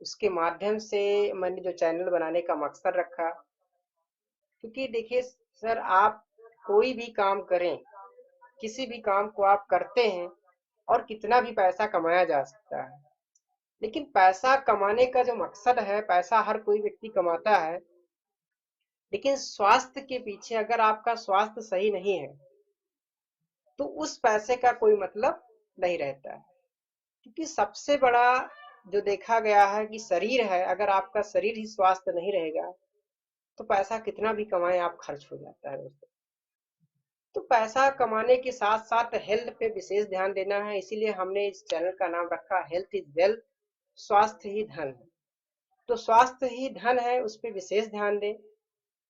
उसके माध्यम से मैंने जो चैनल बनाने का मकसद रखा, क्योंकि देखिए सर, आप कोई भी काम करें, किसी भी काम को आप करते हैं और कितना भी पैसा कमाया जा सकता है, लेकिन पैसा कमाने का जो मकसद है, पैसा हर कोई व्यक्ति कमाता है, लेकिन स्वास्थ्य के पीछे अगर आपका स्वास्थ्य सही नहीं है तो उस पैसे का कोई मतलब नहीं रहता है। क्योंकि सबसे बड़ा जो देखा गया है कि शरीर है, अगर आपका शरीर ही स्वस्थ नहीं रहेगा तो पैसा कितना भी कमाएं आप खर्च हो जाता है दोस्तों। तो पैसा कमाने के साथ साथ हेल्थ पे विशेष ध्यान देना है, इसीलिए हमने इस चैनल का नाम रखा हेल्थ इज वेल्थ, स्वास्थ्य ही धन है। तो स्वास्थ्य ही धन है, उस पे विशेष ध्यान दें।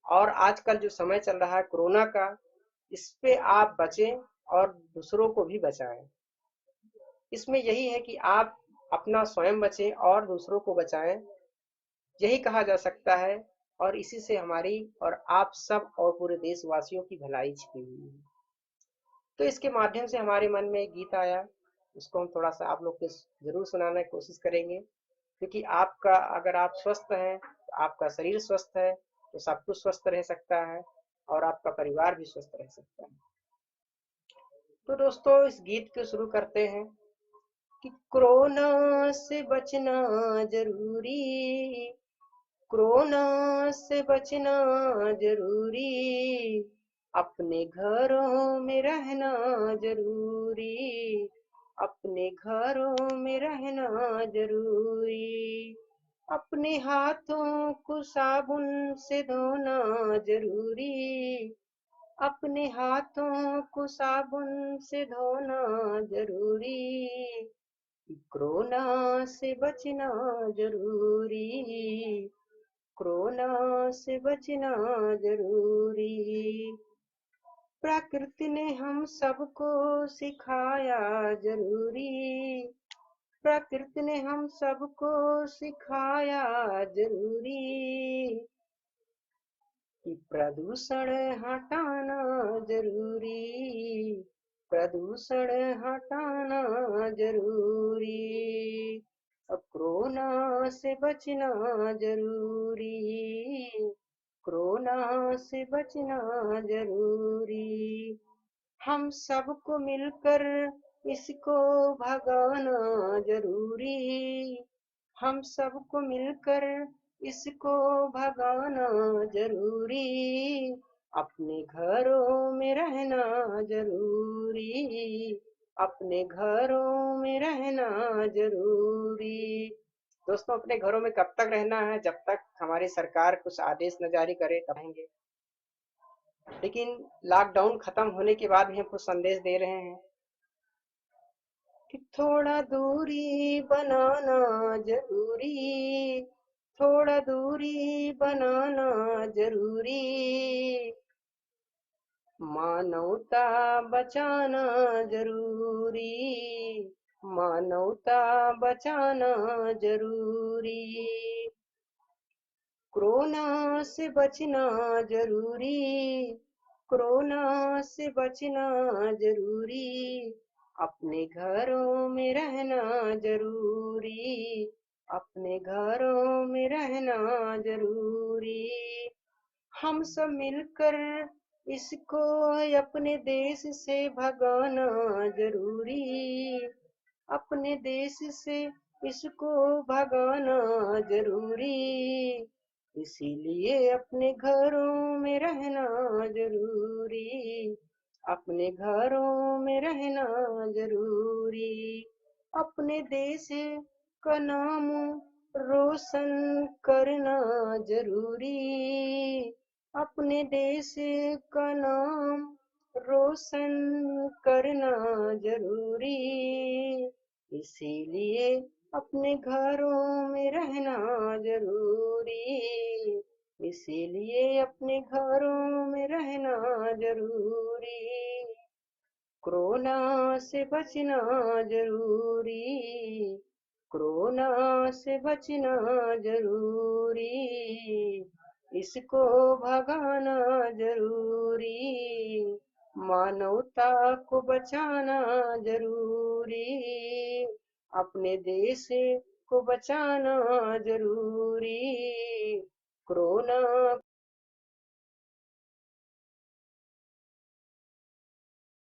और आजकल जो समय चल रहा है कोरोना का, इस पे आप बचें और दूसरों को भी बचाएं। इसमें यही है कि आप अपना स्वयं बचें और दूसरों को बचाएं, यही कहा जा सकता है। और इसी से हमारी और आप सब और पूरे देशवासियों की भलाई छिपी हुई है। तो इसके माध्यम से हमारे मन में एक गीत आया, उसको हम थोड़ा सा आप लोग को जरूर सुनाने की कोशिश करेंगे। क्योंकि आपका अगर आप स्वस्थ हैं, तो आपका शरीर स्वस्थ है, तो सब कुछ स्वस्थ रह सकता है और आपका परिवार भी स्वस्थ रह सकता है। तो दोस्तों इस गीत को शुरू करते हैं कि कोरोना से बचना जरूरी, कोरोना से बचना जरूरी, अपने घरों में रहना जरूरी, अपने घरों में रहना जरूरी, अपने हाथों को साबुन से धोना जरूरी, अपने हाथों को साबुन से धोना जरूरी, कोरोना से बचना जरूरी, कोरोना से बचना जरूरी। प्रकृति ने हम सबको सिखाया जरूरी, प्रकृति ने हम सबको सिखाया जरूरी, कि प्रदूषण हटाना जरूरी, प्रदूषण हटाना जरूरी, अब कोरोना से बचना जरूरी, कोरोना से बचना जरूरी, हम सबको मिलकर इसको भगाना जरूरी, हम सबको मिलकर इसको भगाना जरूरी, अपने घरों में रहना जरूरी, अपने घरों में रहना जरूरी। दोस्तों अपने घरों में कब तक रहना है? जब तक हमारी सरकार कुछ आदेश न जारी करे तब रहेंगे। लेकिन लॉकडाउन खत्म होने के बाद भी हम कुछ संदेश दे रहे हैं कि थोड़ा दूरी बनाना जरूरी, थोड़ा दूरी बनाना जरूरी, मानवता बचाना जरूरी, मानवता बचाना जरूरी, कोरोना से बचना जरूरी, कोरोना से बचना जरूरी, अपने घरों में रहना जरूरी, अपने घरों में रहना जरूरी, हम सब मिलकर इसको अपने देश से भगाना जरूरी, अपने देश से इसको भगाना जरूरी, इसीलिए अपने घरों में रहना जरूरी, अपने घरों में रहना जरूरी, अपने देश का नाम रोशन करना जरूरी, अपने देश का नाम रोशन करना जरूरी, इसीलिए अपने घरों में रहना जरूरी, इसीलिए अपने घरों में रहना जरूरी, कोरोना से बचना जरूरी, कोरोना से बचना जरूरी, इसको भगाना जरूरी, मानवता को बचाना जरूरी, अपने देश को बचाना जरूरी, कोरोना